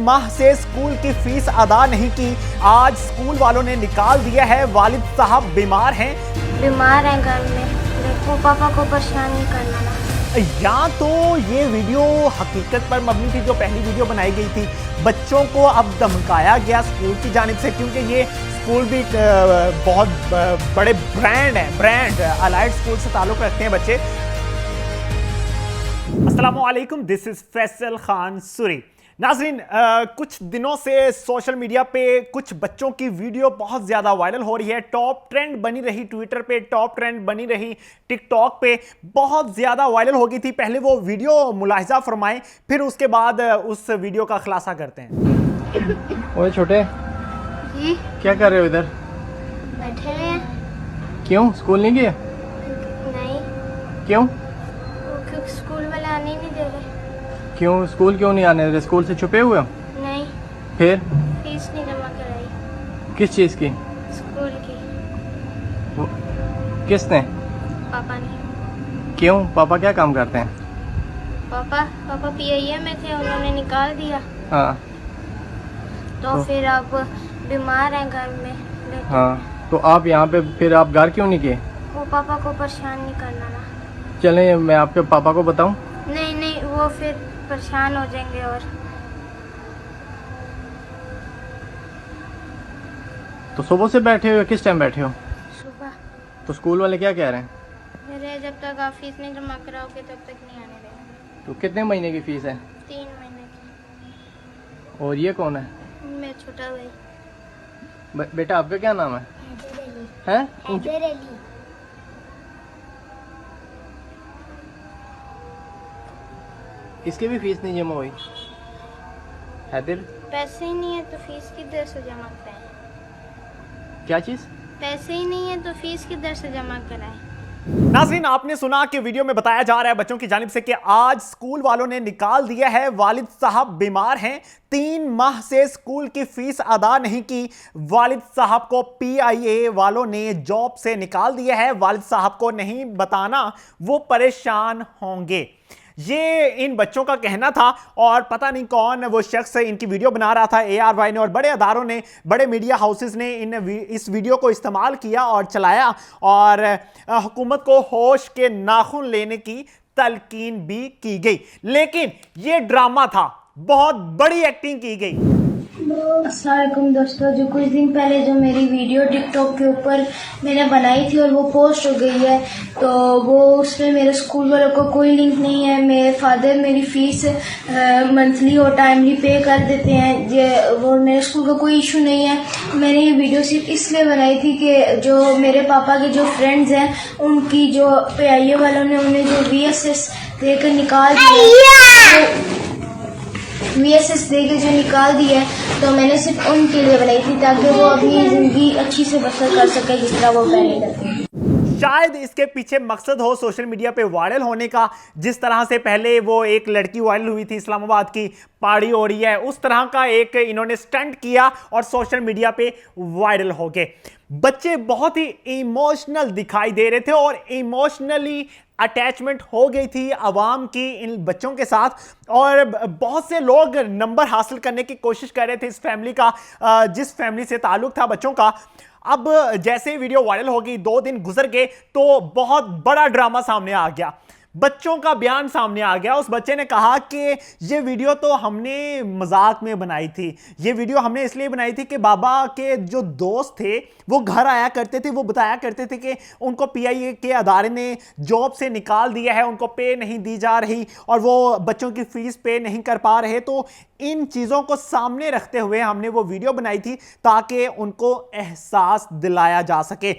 माह से स्कूल की फीस अदा नहीं की। आज स्कूल वालों ने निकाल दिया है। वालिद साहब बीमार हैं घर में, देखो पापा को परेशान नहीं करना ना। या तो ये वीडियो हकीकत पर मबनी थी जो पहली वीडियो बनाई गई थी। बच्चों को अब धमकाया गया स्कूल की जानिब से, क्योंकि ये स्कूल भी बहुत बड़े ब्रांड अलाइड स्कूल से ताल्लुक रखते हैं बच्चे। अस्सलामुअलैकुम, दिस इज फैसल खान सूरी। नाज़रीन, कुछ दिनों से सोशल मीडिया पे कुछ बच्चों की वीडियो बहुत ज़्यादा वायरल हो रही है। टॉप ट्रेंड बनी रही ट्विटर पे, टॉप ट्रेंड बनी रही टिकटॉक पे, बहुत ज़्यादा वायरल हो गई थी। पहले वो वीडियो मुलाहिजा फरमाएं, फिर उसके बाद उस वीडियो का खुलासा करते हैं। ओए छोटे, जी क्या कर रहे हो इधर? बैठे हुए हैं। क्यों स्कूल नहीं गए? नहीं, क्यों क्योंकि स्कूल वाले आने ही नहीं दे रहे। क्यों स्कूल क्यों नहीं आने दे रहे? स्कूल से छुपे हुए हो? नहीं, फिर फीस नहीं जमा कराई किस चीज़ की? स्कूल की। वो, किसने? पापा ने। क्यों? पापा क्या काम करते हैं? पापा पीआईए में थे, उन्होंने निकाल दिया। हाँ तो फिर अब बीमार हैं घर में, लेकिन हाँ, तो आप यहाँ पे फिर आप घर क्यों नहीं गए? वो पापा को परेशान नहीं करना ना। चलें मैं आपके पापा को बताऊँ? नहीं, वो फिर परेशान हो जाएंगे। और तो सुबह से बैठे हो? किस टाइम बैठे हो? सुबह तो स्कूल वाले क्या कह रहे हैं? मेरे जब तक आप फीस नहीं जमा कराओगे तब तक नहीं आने देंगे। तो कितने महीने की फीस है? 3 महीने की। और ये कौन है? मैं छोटा भाई। बेटा आपका क्या नाम है? हैं? इसकी भी फीस नहीं जमा हुई? हैदर, पैसे ही नहीं है तो फीस किधर से जमा कराएं? क्या चीज़? पैसे ही नहीं है तो फीस किधर से जमा कराएं? नाज़रीन, आपने सुना कि वीडियो में बताया जा रहा है बच्चों की जानिब से कि आज स्कूल वालों ने निकाल दिया है। वालिद साहब बीमार हैं, 3 माह से स्कूल की फीस अदा नहीं की। वालिद साहब को पीआईए वालों ने जॉब से निकाल दिया है। वालिद साहब को नहीं बताना, वो परेशान होंगे, ये इन बच्चों का कहना था। और पता नहीं कौन वो शख्स इनकी वीडियो बना रहा था, ARY ने और बड़े अदारों ने, बड़े मीडिया हाउसेस ने इस वीडियो को इस्तेमाल किया और चलाया और हुकूमत को होश के नाखून लेने की तलकीन भी की गई। लेकिन ये ड्रामा था, बहुत बड़ी एक्टिंग की गई। अस्सलाम वालेकुम दोस्तों, जो कुछ दिन पहले जो मेरी वीडियो टिकटॉक के ऊपर मैंने बनाई थी और वो पोस्ट हो गई है, तो वो उसमें मेरे स्कूल वालों को कोई लिंक नहीं है। मेरे फादर मेरी फीस मंथली और टाइमली पे कर देते हैं। ये वो मेरे स्कूल का कोई इशू नहीं है। मैंने ये वीडियो सिर्फ इसलिए बनाई थी कि जो मेरे पापा के जो फ्रेंड्स हैं, उनकी जो पीआईए वालों ने उन्हें जो VSS देकर निकाल दिया, VSS देके जो निकाल दिया है, तो मैंने सिर्फ उनके लिए बनाई थी ताकि वो अपनी जिंदगी अच्छी से बसर कर सके जिस तरह वो पहले करते हैं। शायद इसके पीछे मकसद हो सोशल मीडिया पे वायरल होने का। जिस तरह से पहले वो एक लड़की वायरल हुई थी इस्लामाबाद की, पहाड़ी हो रही है, उस तरह का एक इन्होंने स्टंट किया और सोशल मीडिया पे वायरल हो गए। बच्चे बहुत ही इमोशनल दिखाई दे रहे थे और इमोशनली अटैचमेंट हो गई थी आवाम की इन बच्चों के साथ। और बहुत से लोग नंबर हासिल करने की कोशिश कर रहे थे इस फैमिली का, जिस फैमिली से ताल्लुक था बच्चों का। अब जैसे ही वीडियो वायरल हो गई, 2 दिन गुजर गए तो बहुत बड़ा ड्रामा सामने आ गया। बच्चों का बयान सामने आ गया। उस बच्चे ने कहा कि ये वीडियो तो हमने मजाक में बनाई थी, ये वीडियो हमने इसलिए बनाई थी कि बाबा के जो दोस्त थे वो घर आया करते थे, वो बताया करते थे कि उनको पीआईए के अदारे ने जॉब से निकाल दिया है, उनको पे नहीं दी जा रही और वो बच्चों की फीस पे नहीं कर पा रहे। तो इन चीज़ों को सामने रखते हुए हमने वो वीडियो बनाई थी ताकि उनको एहसास दिलाया जा सके।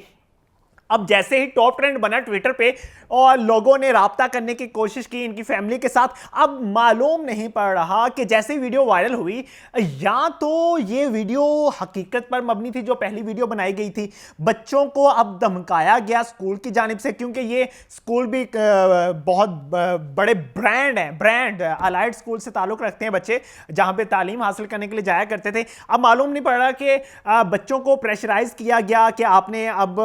अब जैसे ही टॉप ट्रेंड बना ट्विटर पे और लोगों ने राब्ता करने की कोशिश की इनकी फैमिली के साथ, अब मालूम नहीं पड़ रहा कि जैसे वीडियो वायरल हुई, या तो ये वीडियो हकीकत पर मबनी थी जो पहली वीडियो बनाई गई थी। बच्चों को अब धमकाया गया स्कूल की जानिब से, क्योंकि ये स्कूल भी बहुत बड़े ब्रांड अलाइड स्कूल से ताल्लुक़ रखते हैं बच्चे, जहाँ पे तालीम हासिल करने के लिए जाया करते थे। अब मालूम नहीं पड़ रहा कि बच्चों को प्रेशराइज किया गया कि आपने अब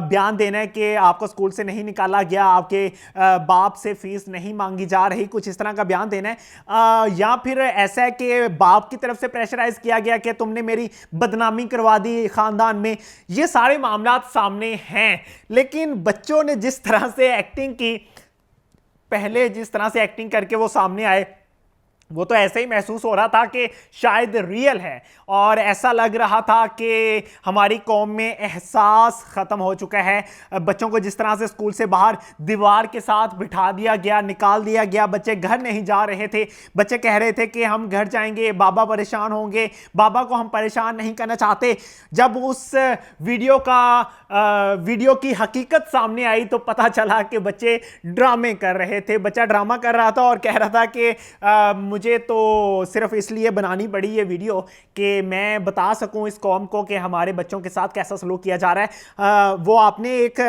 बयान देना है कि आपको स्कूल से नहीं निकाला गया, आपके बाप से फीस नहीं मांगी जा रही, कुछ इस तरह का बयान देना है, या फिर ऐसा है कि बाप की तरफ से प्रेशराइज किया गया कि तुमने मेरी बदनामी करवा दी खानदान में। ये सारे मामला सामने हैं, लेकिन बच्चों ने जिस तरह से एक्टिंग की, पहले जिस तरह से एक्टिंग करके वो सामने आए, वो तो ऐसे ही महसूस हो रहा था कि शायद रियल है, और ऐसा लग रहा था कि हमारी कौम में एहसास ख़त्म हो चुका है। बच्चों को जिस तरह से स्कूल से बाहर दीवार के साथ बिठा दिया गया, निकाल दिया गया, बच्चे घर नहीं जा रहे थे, बच्चे कह रहे थे कि हम घर जाएंगे, बाबा परेशान होंगे, बाबा को हम परेशान नहीं करना चाहते। जब उस वीडियो की हकीकत सामने आई तो पता चला कि बच्चे ड्रामे कर रहे थे। बच्चा ड्रामा कर रहा था और कह रहा था कि मुझे तो सिर्फ इसलिए बनानी पड़ी ये वीडियो कि मैं बता सकूं इस कौम को कि हमारे बच्चों के साथ कैसा सलूक किया जा रहा है। वो आपने एक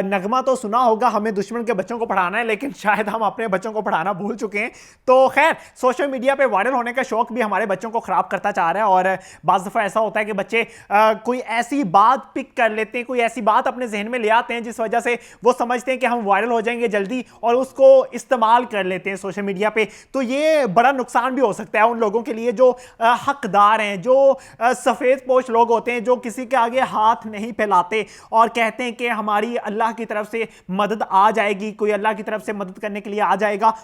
नगमा तो सुना होगा, हमें दुश्मन के बच्चों को पढ़ाना है, लेकिन शायद हम अपने बच्चों को पढ़ाना भूल चुके हैं। तो खैर, सोशल मीडिया पे वायरल होने का शौक भी हमारे बच्चों को खराब करता जा रहा है, और बाज़ दफ़ा ऐसा होता है कि बच्चे कोई ऐसी बात पिक कर लेते हैं, कोई ऐसी बात अपने जहन में ले आते हैं जिस वजह से वो समझते हैं कि हम वायरल हो जाएंगे जल्दी, और उसको इस्तेमाल कर लेते हैं सोशल मीडिया पे। तो ये बड़ा नुकसान भी हो सकता है उन लोगों के लिए जो हकदार हैं, जो सफ़ेद पोश लोग होते हैं, जो किसी के आगे हाथ नहीं फैलाते और कहते हैं कि हमारी अल्लाह की तरफ से मदद आ जाएगी, कोई अल्लाह की तरफ से मदद करने के लिए आ जाएगा।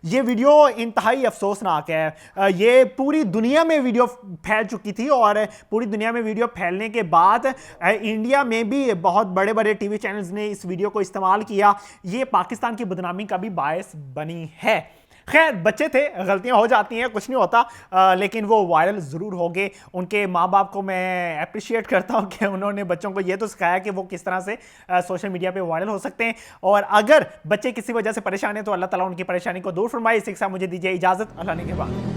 ये वीडियो इंतहाई अफसोसनाक है। ये पूरी दुनिया में वीडियो फैल चुकी थी, और पूरी दुनिया में वीडियो फैलने के बाद इंडिया में भी बहुत बड़े बड़े टीवी चैनल्स ने इस वीडियो को इस्तेमाल किया। ये पाकिस्तान की बदनामी का भी बायस बनी है। खैर, बच्चे थे, गलतियां हो जाती हैं, कुछ नहीं होता, लेकिन वो वायरल ज़रूर हो गए। उनके माँ बाप को मैं अप्रिशिएट करता हूं कि उन्होंने बच्चों को ये तो सिखाया कि वो किस तरह से सोशल मीडिया पे वायरल हो सकते हैं। और अगर बच्चे किसी वजह से परेशान हैं तो अल्लाह ताला उनकी परेशानी को दूर फरमाए। इसी के साथ मुझे दीजिए इजाज़त। अल्लाह ने के बाद।